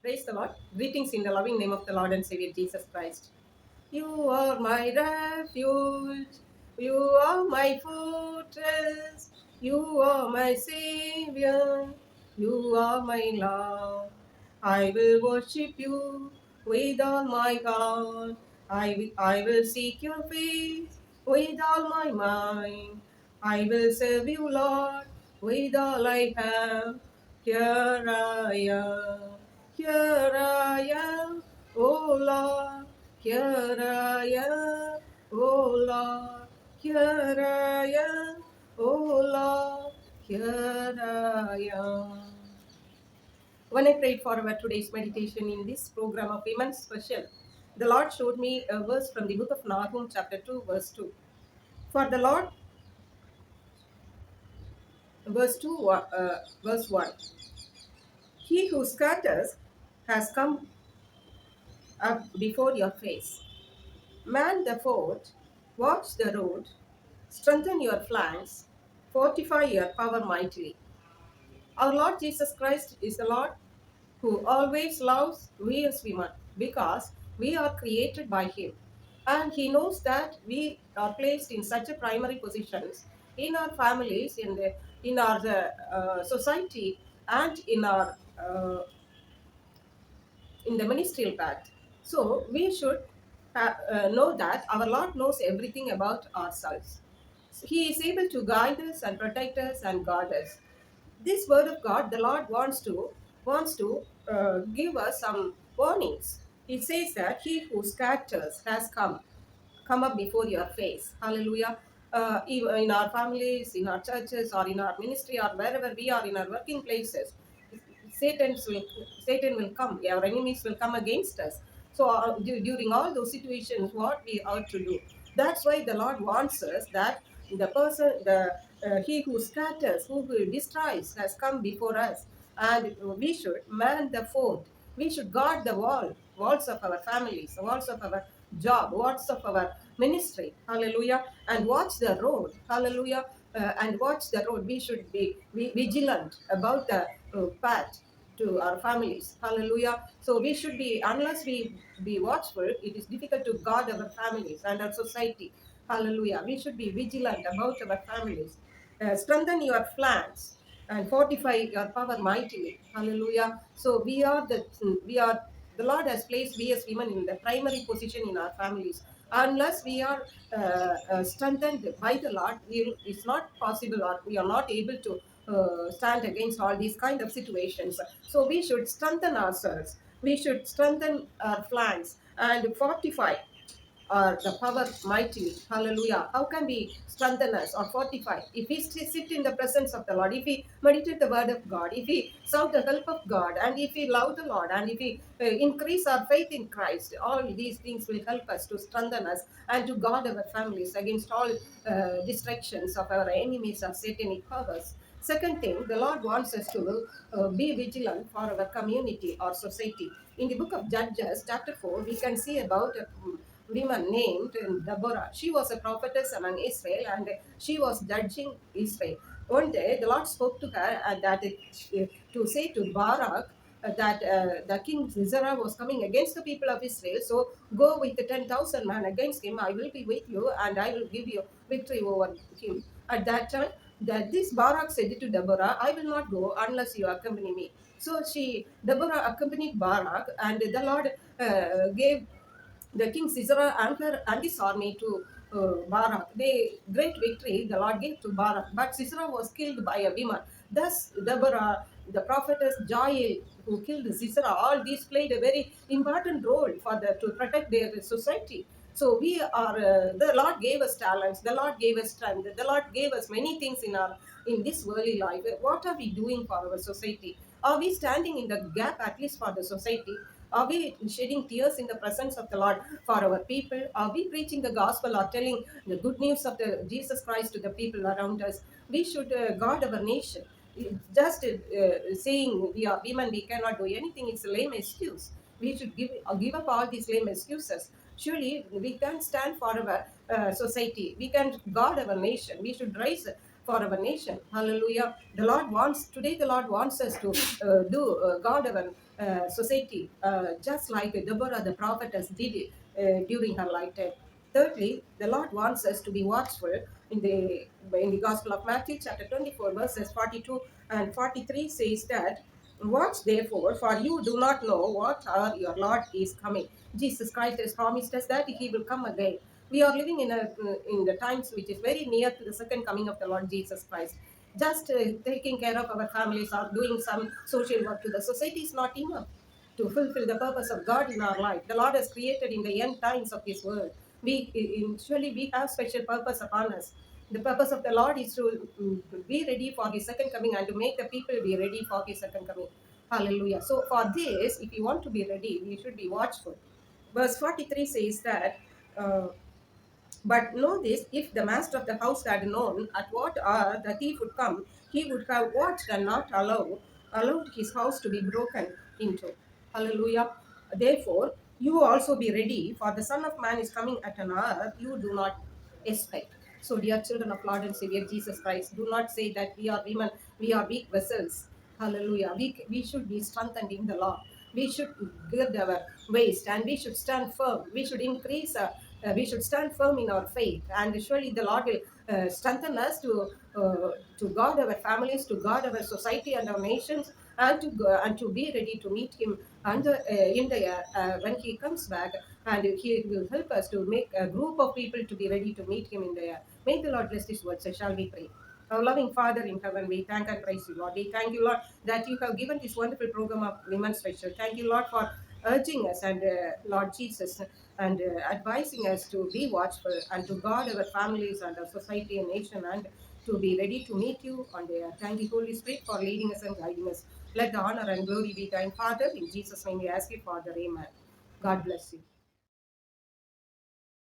Praise the Lord. Greetings in the loving name of the Lord and Savior Jesus Christ. You are my refuge. You are my fortress. You are my Savior. You are my love. I will worship you with all my heart. I will seek your face with all my mind. I will serve you, Lord, with all I have. Here I am. Here I am, oh Lord. Here I am, oh Lord. Here I am, oh Lord. Here I am. When I prayed for our today's meditation in this program of Women's Special, the Lord showed me a verse from the book of Nahum, chapter 2, verse 2. For the Lord, verse 1. He who scatters has come up before your face. Man the fort, watch the road, strengthen your flanks, fortify your power mightily. Our Lord Jesus Christ is the Lord who always loves we as women because we are created by Him. And He knows that we are placed in such a primary positions in our families, in our society, and in the ministerial path. So we should know that our Lord knows everything about ourselves. He is able to guide us and protect us and guard us. This word of God, the Lord wants to give us some warnings. He says that he who scatters has come up before your face. Hallelujah. Even in our families, in our churches, or in our ministry, or wherever we are in our working places, Satan's will, Satan will come. Our enemies will come against us. So during all those situations, what we ought to do. That's why the Lord wants us that the he who scatters, who destroys, has come before us, and we should man the fort. We should guard the walls of our families, the walls of our job, walls of our ministry. Hallelujah. And watch the road. Hallelujah. And watch the road. We should be vigilant about the path to our families. Hallelujah. So we should be, unless we be watchful, it is difficult to guard our families and our society. Hallelujah. We should be vigilant about our families. Strengthen your flanks and fortify your power mightily. Hallelujah. So we are the Lord has placed we as women in the primary position in our families. Unless we are strengthened by the Lord, it's not possible, or we are not able to stand against all these kind of situations. So we should strengthen ourselves. We should strengthen our flanks and fortify the power mightily. Hallelujah. How can we strengthen us or fortify? If we sit in the presence of the Lord, if we meditate the word of God, if we sought the help of God, and if we love the Lord, and if we increase our faith in Christ, all these things will help us to strengthen us and to guard our families against all distractions of our enemies or satanic powers. Second thing, the Lord wants us to be vigilant for our community or society. In the book of Judges, chapter 4, we can see about woman named Deborah. She was a prophetess among Israel, and she was judging Israel. One day, the Lord spoke to her to say to Barak that the king Sisera was coming against the people of Israel. So go with the 10,000 men against him. I will be with you, and I will give you victory over him. At that time, that this Barak said to Deborah, I will not go unless you accompany me. So Deborah accompanied Barak, and the Lord gave the king Sisera and his army to Barak. Great victory the Lord gave to Barak, but Sisera was killed by a woman. Thus, Deborah, the prophetess Jael, who killed Sisera, all these played a very important role to protect their society. So the Lord gave us talents, the Lord gave us strength, the Lord gave us many things in this worldly life. What are we doing for our society? Are we standing in the gap at least for the society? Are we shedding tears in the presence of the Lord for our people? Are we preaching the gospel or telling the good news of the Jesus Christ to the people around us? We should guard our nation. Just saying we are women, we cannot do anything, it's a lame excuse. We should give up all these lame excuses. Surely we can stand for our society. We can guard our nation. We should rise for our nation. Hallelujah. Today the Lord wants us to guard our society, just like Deborah the prophetess did it during her lifetime. Thirdly, the Lord wants us to be watchful in the Gospel of Matthew, chapter 24, verses 42 and 43 says that, watch therefore, for you do not know what hour your Lord is coming. Jesus Christ has promised us that He will come again. We are living in the times which is very near to the second coming of the Lord Jesus Christ. Just taking care of our families or doing some social work to the society is not enough to fulfill the purpose of God in our life. The Lord has created in the end times of His world. Surely we have special purpose upon us. The purpose of the Lord is to be ready for His second coming and to make the people be ready for His second coming. Hallelujah. So for this, if you want to be ready, we should be watchful. Verse 43 says that. But know this, if the master of the house had known at what hour the thief would come, he would have watched and not allowed his house to be broken into. Hallelujah. Therefore, you also be ready, for the Son of Man is coming at an hour you do not expect. So, dear children of Lord and Savior Jesus Christ, do not say that we are women, we are weak vessels. Hallelujah. We should be strengthened in the Lord. We should gird our waist and we should stand firm. We should stand firm in our faith, and surely the Lord will strengthen us to guard our families, to guard our society and our nations, and to be ready to meet Him in the when He comes back, and He will help us to make a group of people to be ready to meet Him in the air. May the Lord bless this word. So shall we pray? Our loving Father in heaven, we thank and praise you, Lord. We thank you, Lord, that you have given this wonderful program of Women's Special. Thank you, Lord, for urging us and Lord Jesus and advising us to be watchful and to guard our families and our society and nation and to be ready to meet you on the earth. Thank you, Holy Spirit, for leading us and guiding us. Let the honor and glory be thine, Father. In Jesus' name we ask you, Father. Amen. God bless you.